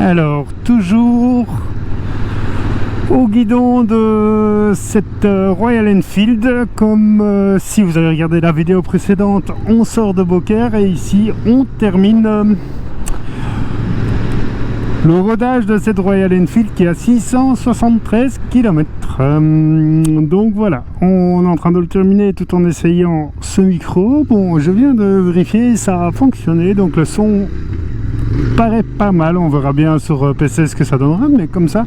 Alors, toujours au guidon de cette Royal Enfield, comme si vous avez regardé la vidéo précédente, on sort de Beaucaire et ici on termine le rodage de cette Royal Enfield qui est à 673 km. Donc voilà, on est en train de le terminer tout en essayant ce micro. Bon, je viens de vérifier, ça a fonctionné, donc le son paraît pas mal. On verra bien sur PC ce que ça donnera, mais comme ça,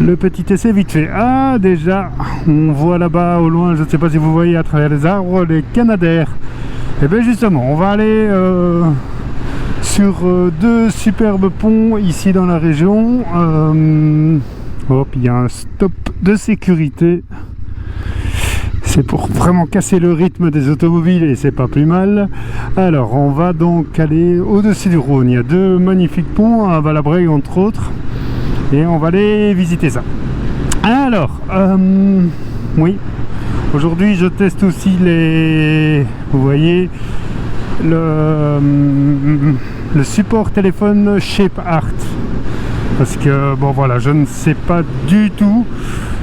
le petit essai vite fait. Ah, déjà, on voit là-bas au loin, je ne sais pas si vous voyez à travers les arbres, les Canadair. Et bien justement, on va aller sur deux superbes ponts ici dans la région. Hop, il y a un stop de sécurité. C'est pour vraiment casser le rythme des automobiles et c'est pas plus mal. Alors, on va donc aller au-dessus du Rhône. Il y a deux magnifiques ponts à Valabrègue entre autres. Et on va aller visiter ça. Alors, oui, aujourd'hui je teste aussi les, vous voyez, le support téléphone Shape Art. Parce que, bon voilà, je ne sais pas du tout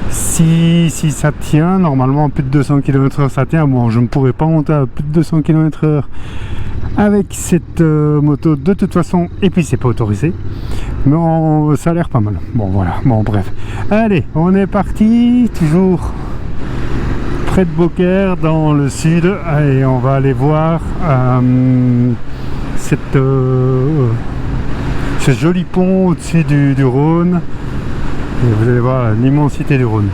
si ça tient. Normalement, plus de 200 km/h ça tient. Bon, je ne pourrais pas monter à plus de 200 km/h avec cette moto de toute façon, et puis c'est pas autorisé, mais ça a l'air pas mal. Bon voilà, bon bref, allez, on est parti, toujours près de Beaucaire dans le sud, et on va aller voir ce joli pont au-dessus du Rhône, et vous allez voir l'immensité du Rhône.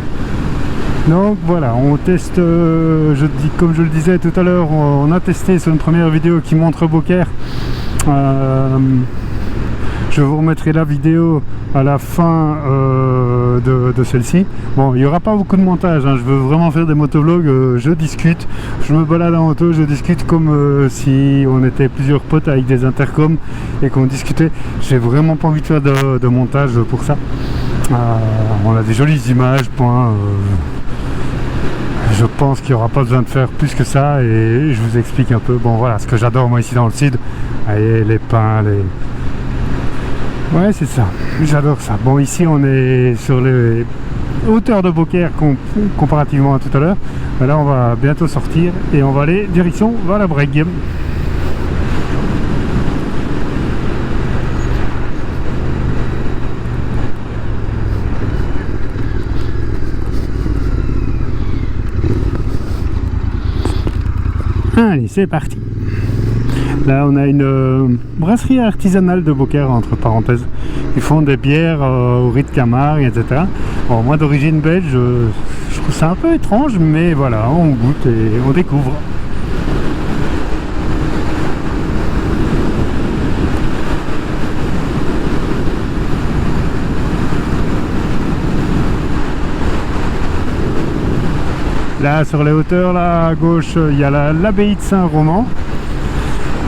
Donc voilà, on teste, comme je le disais tout à l'heure, on a testé sur une première vidéo qui montre Beaucaire. Je vous remettrai la vidéo à la fin de celle-ci. Bon, il n'y aura pas beaucoup de montage, hein. Je veux vraiment faire des motovlogs, je discute, je me balade en moto, je discute comme si on était plusieurs potes avec des intercoms et qu'on discutait. J'ai vraiment pas envie de faire de montage pour ça. On a des jolies images, point. Je pense qu'il n'y aura pas besoin de faire plus que ça et je vous explique un peu. Bon voilà, ce que j'adore moi ici dans le sud, allez, les pins, ouais, c'est ça, j'adore ça. Bon, ici on est sur les hauteurs de Beaucaire comparativement à tout à l'heure. Là on va bientôt sortir et on va aller direction Valabrègue. Allez, c'est parti. Là, on a une brasserie artisanale de Beaucaire, entre parenthèses. Ils font des bières au riz de Camargue, etc. Bon, moi, d'origine belge, je trouve ça un peu étrange, mais voilà, on goûte et on découvre. Là, sur les hauteurs, là, à gauche, il y a l'abbaye de Saint-Roman.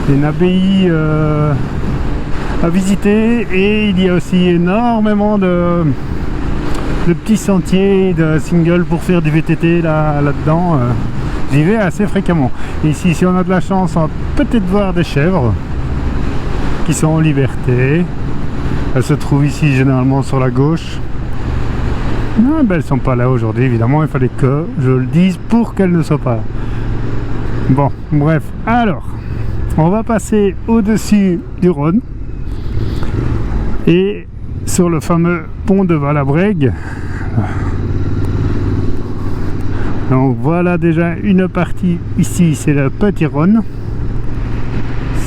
Une abbaye à visiter, et il y a aussi énormément de petits sentiers, de singles pour faire du VTT là-dedans. J'y vais assez fréquemment. Et ici, si on a de la chance, on va peut-être voir des chèvres qui sont en liberté. Elles se trouvent ici généralement sur la gauche. Non, ben, elles ne sont pas là aujourd'hui, évidemment, il fallait que je le dise pour qu'elles ne soient pas là. Bon, bref, alors, on va passer au-dessus du Rhône et sur le fameux pont de Valabrègue. Donc voilà déjà une partie ici, c'est le petit Rhône.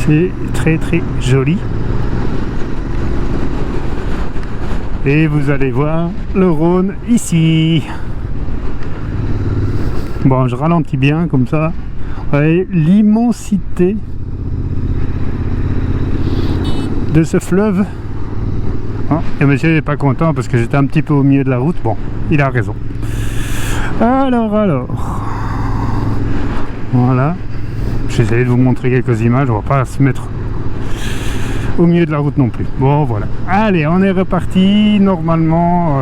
C'est très très joli. Et vous allez voir le Rhône ici. Bon, je ralentis bien comme ça. Vous voyez l'immensité de ce fleuve. Oh, et monsieur n'est pas content parce que j'étais un petit peu au milieu de la route. Bon, il a raison. Alors. Voilà. J'essaie de vous montrer quelques images. On va pas se mettre au milieu de la route non plus. Bon, voilà. Allez, on est reparti. Normalement,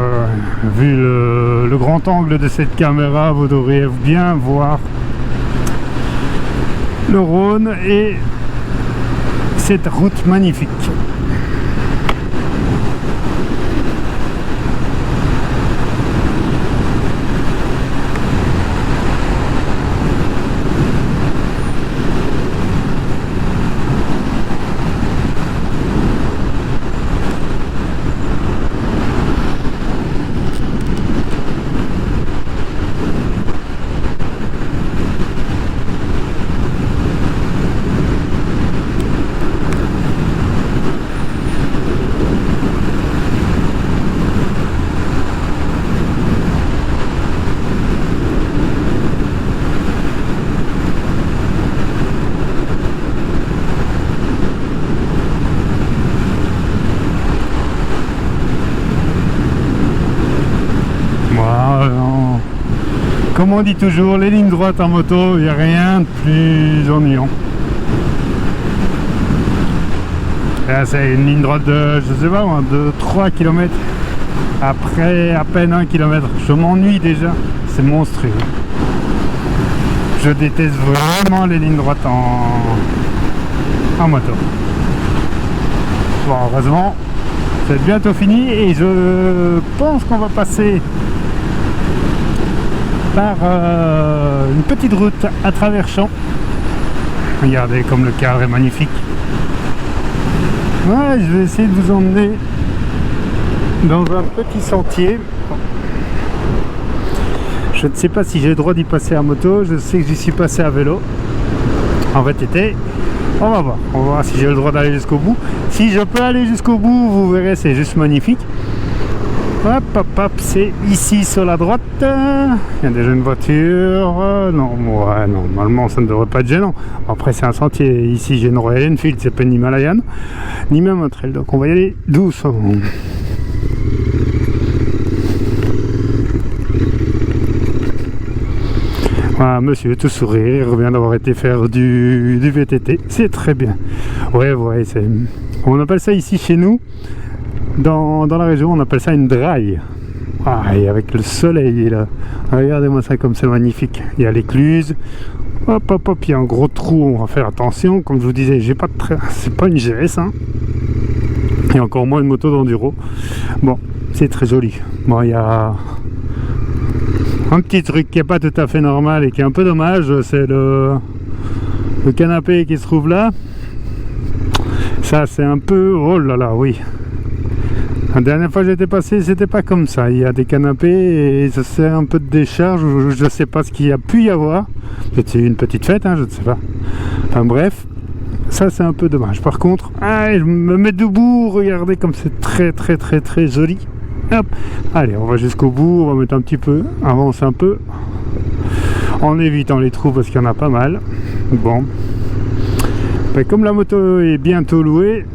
vu le grand angle de cette caméra, vous devriez bien voir le Rhône et cette route magnifique. on dit toujours, les lignes droites en moto, il n'y a rien de plus ennuyant. Là, c'est une ligne droite de, je sais pas, de 3 km. Après à peine 1 km. Je m'ennuie déjà. C'est monstrueux. Je déteste vraiment les lignes droites en moto. Bon, heureusement, c'est bientôt fini et je pense qu'on va passer par une petite route à travers champs. Regardez comme le cadre est magnifique. Ouais, je vais essayer de vous emmener dans un petit sentier. Je ne sais pas si j'ai le droit d'y passer à moto. Je sais que j'y suis passé à vélo en VTT. On va voir si j'ai le droit d'aller jusqu'au bout. Si je peux aller jusqu'au bout, vous verrez, c'est juste magnifique. Hop, hop, hop, c'est ici sur la droite. Il y a déjà une voiture. Non, ouais, normalement ça ne devrait pas être gênant. Après, c'est un sentier. Ici, j'ai une Royal Enfield, c'est pas une Himalayan, ni même un trail. Donc, on va y aller doucement. Voilà, monsieur, tout sourire, il revient d'avoir été faire du VTT. C'est très bien. Ouais, c'est. On appelle ça ici chez nous. Dans la région, on appelle ça une draille. Ah, et avec le soleil là, regardez-moi ça comme c'est magnifique. Il y a l'écluse, hop hop hop, il y a un gros trou, on va faire attention. Comme je vous disais, j'ai pas de c'est pas une GS, hein. Et encore moins une moto d'enduro. Bon, c'est très joli. Bon, il y a un petit truc qui est pas tout à fait normal et qui est un peu dommage, c'est le canapé qui se trouve là. Ça, c'est un peu, oh là là, oui. La dernière fois que j'étais passé, c'était pas comme ça. Il y a des canapés et ça sert un peu de décharge. Je ne sais pas ce qu'il y a pu y avoir. Peut-être c'est une petite fête, hein, je ne sais pas. Enfin bref, ça c'est un peu dommage. Par contre, je me mets debout. Regardez comme c'est très très très très joli. Hop. Allez, on va jusqu'au bout. On va mettre un petit peu, avance un peu, en évitant les trous parce qu'il y en a pas mal. Bon. Ben, comme la moto est bientôt louée.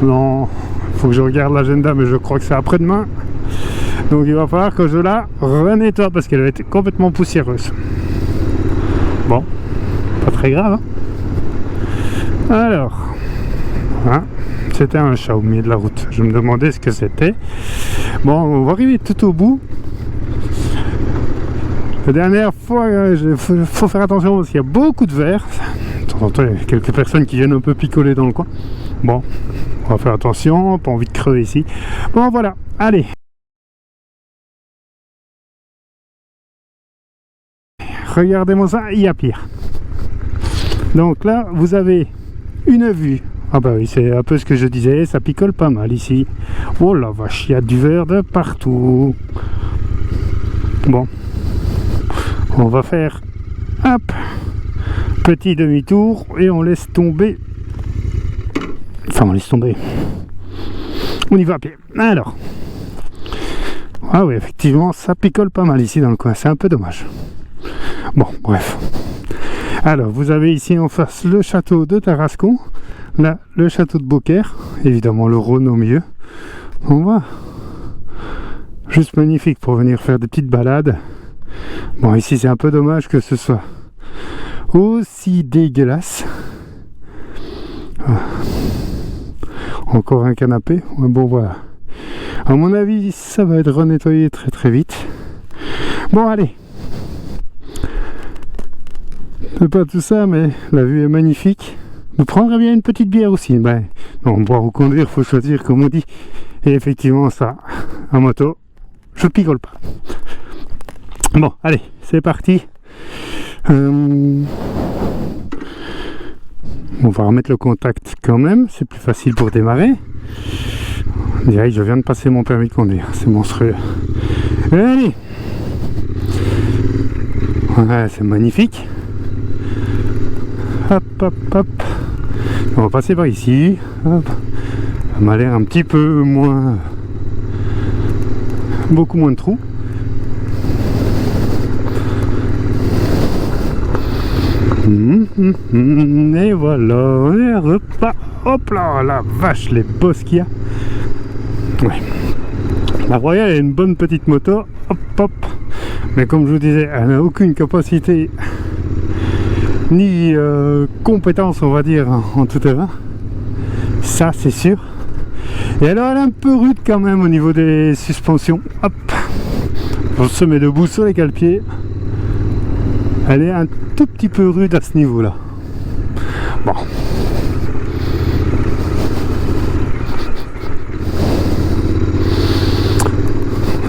Non, faut que je regarde l'agenda, mais je crois que c'est après-demain. Donc il va falloir que je la renettoie parce qu'elle va être complètement poussiéreuse. Bon, pas très grave. Hein. Alors, hein, c'était un chat au milieu de la route. Je me demandais ce que c'était. Bon, on va arriver tout au bout. La dernière fois, il faut faire attention parce qu'il y a beaucoup de verre. De temps en temps, il y a quelques personnes qui viennent un peu picoler dans le coin. Bon, on va faire attention, pas envie de crever ici. Bon, voilà, allez. Regardez-moi ça, il y a pire. Donc là, vous avez une vue. Ah bah oui, c'est un peu ce que je disais, ça picole pas mal ici. Oh la vache, il y a du verre de partout. Bon, on va faire, hop, petit demi-tour et on laisse tomber. Enfin, on laisse tomber. On y va à pied. Alors. Ah oui, effectivement, ça picole pas mal ici dans le coin. C'est un peu dommage. Bon, bref. Alors, vous avez ici en face le château de Tarascon. Là, le château de Beaucaire. Évidemment, le Rhône au milieu. On voit. Juste magnifique pour venir faire des petites balades. Bon, ici, c'est un peu dommage que ce soit aussi dégueulasse. Ah. Encore un canapé. Bon, voilà. À mon avis, ça va être renettoyé très très vite. Bon, allez. C'est pas tout ça, mais la vue est magnifique. Vous prendrez bien une petite bière aussi. Ben, non, boire ou conduire, faut choisir, comme on dit. Et effectivement, ça, en moto, je picole pas. Bon, allez, c'est parti. On va remettre le contact quand même, c'est plus facile pour démarrer. On dirait que je viens de passer mon permis de conduire, c'est monstrueux. Allez. Ouais, c'est magnifique. Hop, hop, hop. On va passer par ici. Hop. Ça m'a l'air un petit peu moins... beaucoup moins de trous. Et voilà, on est repas. Hop là, la vache, les bosses qu'il y a. Ouais. La Royale est une bonne petite moto. Hop, hop. Mais comme je vous disais, elle n'a aucune capacité ni compétence, on va dire, en tout terrain. Ça, c'est sûr. Et alors, elle est un peu rude quand même au niveau des suspensions. Hop, on se met debout sur les cale-pieds. Elle est un tout petit peu rude à ce niveau-là. Bon.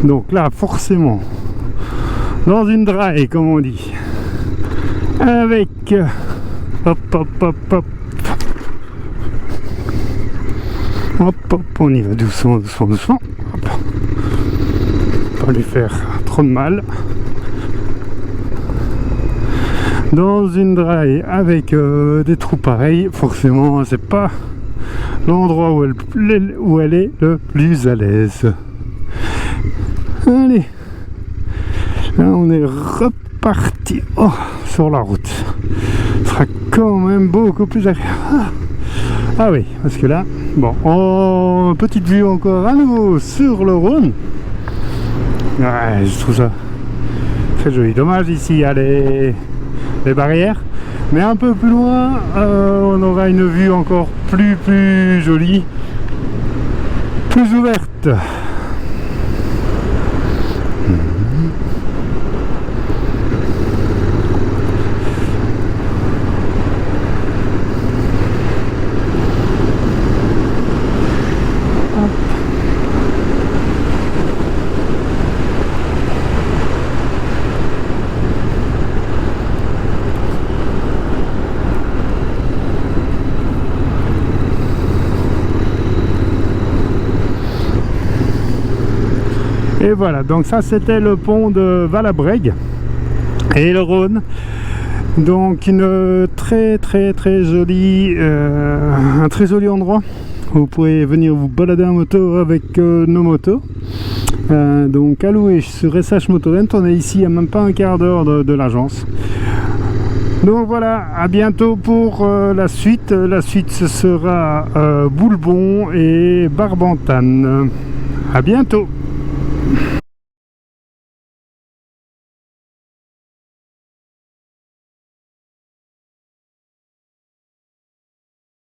Donc là, forcément, dans une dry, comme on dit, avec hop, hop, hop, hop, hop, hop, on y va doucement, doucement, doucement. Hop. Pas lui faire trop de mal. Dans une dry avec des trous pareils, forcément, c'est pas l'endroit où elle est le plus à l'aise. Allez, là on est reparti sur la route. Ce sera quand même beaucoup plus agréable. Ah oui, parce que là, bon, petite vue encore à nouveau sur le Rhône. Ouais, je trouve ça très joli. Dommage, ici il y a les barrières, mais un peu plus loin, on aura une vue encore plus jolie, plus ouverte. Et voilà, donc ça c'était le pont de Valabrègue et le Rhône. Donc une très jolie, un très joli endroit où vous pourrez venir vous balader en moto avec nos motos. Donc à louer sur SH Motorrent, on est ici à même pas un quart d'heure de l'agence. Donc voilà, à bientôt pour la suite. La suite ce sera Boulbon et Barbantane. À bientôt.